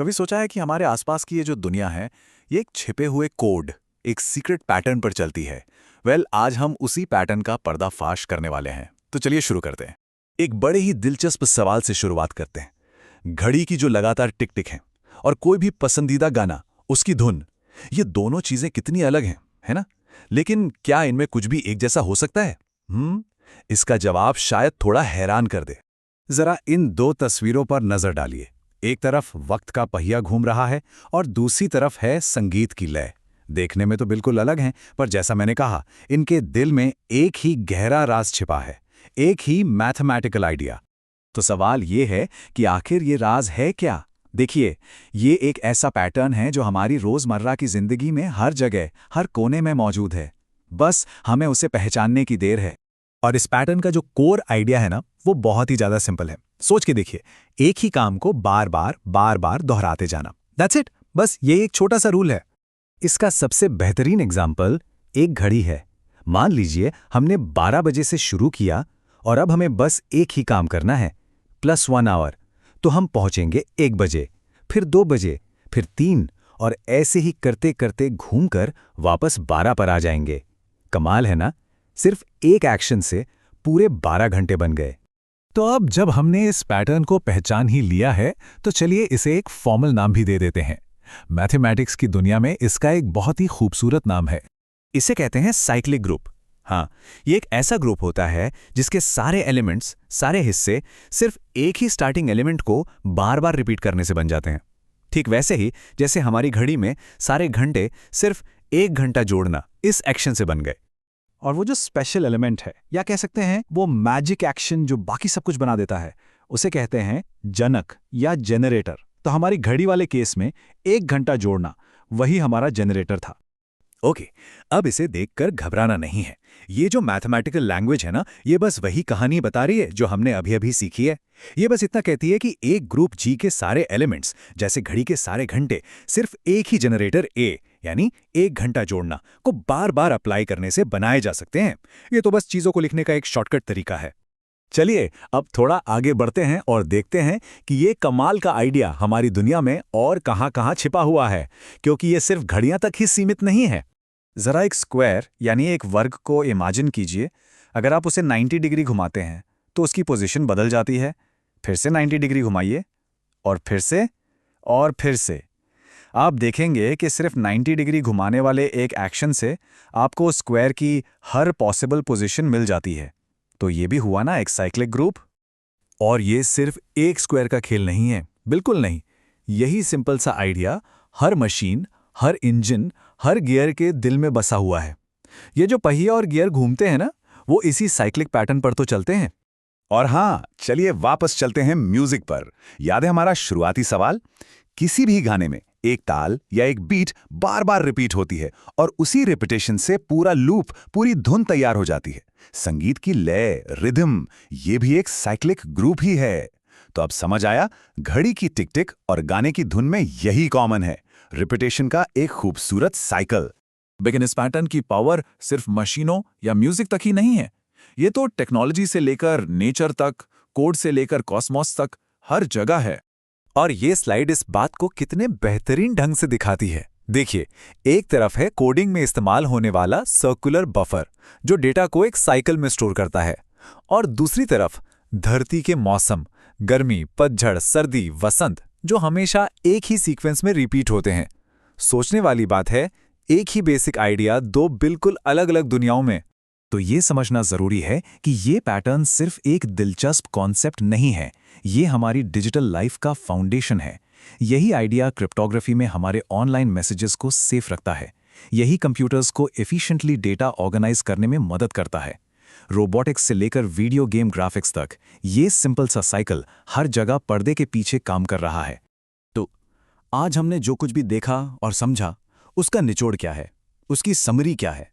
कभी सोचा है कि हमारे आसपास की ये जो दुनिया है, ये एक छिपे हुए कोड, एक सीक्रेट पैटर्न पर चलती है। आज हम उसी पैटर्न का पर्दाफाश करने वाले हैं। तो चलिए शुरू करते हैं। एक बड़े ही दिलचस्प सवाल से शुरुआत करते हैं। घड़ी की जो लगातार टिक टिक है और कोई भी पसंदीदा गाना, उसकी धुन, ये दोनों चीजें कितनी अलग हैं, है ना? लेकिन क्या इनमें कुछ भी एक जैसा हो सकता है? इसका जवाब शायद थोड़ा हैरान कर दे। जरा इन दो तस्वीरों पर नजर डालिए। एक तरफ वक्त का पहिया घूम रहा है और दूसरी तरफ है संगीत की लय। देखने में तो बिल्कुल अलग हैं, पर जैसा मैंने कहा, इनके दिल में एक ही गहरा राज छिपा है, एक ही मैथमेटिकल आइडिया। तो सवाल ये है कि आखिर ये राज है क्या? देखिए, ये एक ऐसा पैटर्न है जो हमारी रोजमर्रा की जिंदगी में हर जगह, हर कोने में मौजूद है। बस हमें उसे पहचानने की देर है। और इस पैटर्न का जो कोर आइडिया है ना, वो बहुत ही ज्यादा सिंपल है। सोच के देखिए, एक ही काम को बार बार दोहराते जाना। That's it. बस ये एक छोटा सा रूल है। इसका सबसे बेहतरीन एग्जाम्पल एक घड़ी है। मान लीजिए हमने 12 बजे से शुरू किया और अब हमें बस एक ही काम करना है, +1 आवर। तो हम पहुंचेंगे 1 बजे, फिर 2 बजे, फिर 3, और ऐसे ही करते करते घूमकर वापस 12 पर आ जाएंगे। कमाल है ना? सिर्फ एक एक्शन से पूरे 12 घंटे बन गए। तो अब जब हमने इस पैटर्न को पहचान ही लिया है, तो चलिए इसे एक फॉर्मल नाम भी दे देते हैं। मैथमेटिक्स की दुनिया में इसका एक बहुत ही खूबसूरत नाम है। इसे कहते हैं साइक्लिक ग्रुप। हाँ, ये एक ऐसा ग्रुप होता है जिसके सारे एलिमेंट्स, सारे हिस्से सिर्फ एक ही स्टार्टिंग एलिमेंट को बार बार रिपीट करने से बन जाते हैं। ठीक वैसे ही जैसे हमारी घड़ी में सारे घंटे सिर्फ 1 घंटा जोड़ना इस एक्शन से बन गए। और वो जो स्पेशल एलिमेंट है, या कह सकते हैं वो मैजिक एक्शन जो बाकी सब कुछ बना देता है, उसे कहते हैं जनक या जेनरेटर। तो हमारी घड़ी वाले केस में 1 घंटा जोड़ना, वही हमारा जेनरेटर था। ओके, अब इसे देखकर घबराना नहीं है। ये जो मैथमेटिकल लैंग्वेज है ना, ये बस वही कहानी बता रही है जो हमने अभी अभी सीखी है। ये बस इतना कहती है कि एक ग्रुप जी के सारे एलिमेंट्स, जैसे घड़ी के सारे घंटे, सिर्फ एक ही जनरेटर ए, यानी 1 घंटा जोड़ना, को बार बार अप्लाई करने से बनाए जा सकते हैं। ये तो बस चीजों को लिखने का एक शॉर्टकट तरीका है। चलिए अब थोड़ा आगे बढ़ते हैं और देखते हैं कि ये कमाल का आइडिया हमारी दुनिया में और कहां-कहां छिपा हुआ है, क्योंकि ये सिर्फ घड़ियां तक ही सीमित नहीं है। जरा एक स्क्वायर यानी एक वर्ग को इमेजिन कीजिए। अगर आप उसे 90 डिग्री घुमाते हैं तो उसकी पोजीशन बदल जाती है। फिर से 90 डिग्री घुमाइए, और फिर से। आप देखेंगे कि सिर्फ 90 डिग्री घुमाने वाले एक एक्शन से आपको स्क्वायर की हर पॉसिबल पोजीशन मिल जाती है। तो ये भी हुआ ना एक साइक्लिक ग्रुप। और ये सिर्फ एक स्क्वायर का खेल नहीं है, बिल्कुल नहीं। यही सिंपल सा आइडिया हर मशीन, हर इंजन, हर गियर के दिल में बसा हुआ है। ये जो पहिया और गियर घूमते हैं ना, वो इसी साइक्लिक पैटर्न पर तो चलते हैं। और हाँ, चलिए वापस चलते हैं म्यूजिक पर। याद है हमारा शुरुआती सवाल? किसी भी गाने में एक ताल या एक बीट बार बार रिपीट होती है और उसी रिपीटेशन से पूरा लूप, पूरी धुन तैयार हो जाती है। संगीत की लय, रिदम, ये भी एक साइक्लिक ग्रुप ही है। तो अब समझ आया, घड़ी की टिक टिक और गाने की धुन में यही कॉमन है, रिपीटेशन का एक खूबसूरत साइकिल। लेकिन इस पैटर्न की पावर सिर्फ मशीनों या म्यूजिक तक ही नहीं है। ये तो टेक्नोलॉजी से लेकर नेचर तक, कोड से लेकर कॉस्मोस तक, हर जगह है। और ये स्लाइड इस बात को कितने बेहतरीन ढंग से दिखाती है। देखिए, एक तरफ है कोडिंग में इस्तेमाल होने वाला सर्कुलर बफर, जो डेटा को एक साइकिल में स्टोर करता है, और दूसरी तरफ धरती के मौसम, गर्मी, पतझड़, सर्दी, वसंत, जो हमेशा एक ही सीक्वेंस में रिपीट होते हैं। सोचने वाली बात है, एक ही बेसिक आइडिया दो बिल्कुल अलग अलग दुनियाओं में। तो ये समझना जरूरी है कि ये पैटर्न सिर्फ एक दिलचस्प कॉन्सेप्ट नहीं है, ये हमारी डिजिटल लाइफ का फाउंडेशन है। यही आइडिया क्रिप्टोग्राफी में हमारे ऑनलाइन मैसेजेस को सेफ रखता है। यही कंप्यूटर्स को एफिशिएंटली डेटा ऑर्गेनाइज करने में मदद करता है। रोबोटिक्स से लेकर वीडियो गेम ग्राफिक्स तक, ये सिंपल सा साइकिल हर जगह पर्दे के पीछे काम कर रहा है। तो आज हमने जो कुछ भी देखा और समझा, उसका निचोड़ क्या है, उसकी समरी क्या है?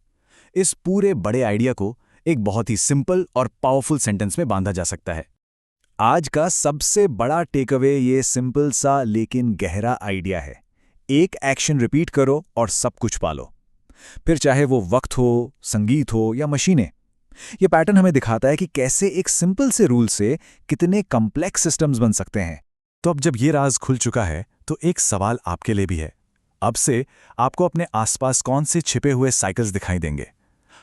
इस पूरे बड़े आइडिया को एक बहुत ही सिंपल और पावरफुल सेंटेंस में बांधा जा सकता है। आज का सबसे बड़ा टेकअवे ये सिंपल सा लेकिन गहरा आइडिया है। एक एक्शन रिपीट करो और सब कुछ पालो। फिर चाहे वो वक्त हो, संगीत हो या मशीनें। ये पैटर्न हमें दिखाता है कि कैसे एक सिंपल से रूल से कितने कॉम्प्लेक्स सिस्टम्स बन सकते हैं। तो अब जब ये राज खुल चुका है, तो एक सवाल आपके लिए भी है। अब से आपको अपने आसपास कौन से छिपे हुए साइकिल्स दिखाई देंगे?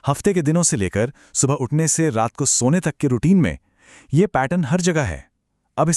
हफ्ते के दिनों से लेकर सुबह उठने से रात को सोने तक के रूटीन में ये पैटर्न हर जगह है। अब इसे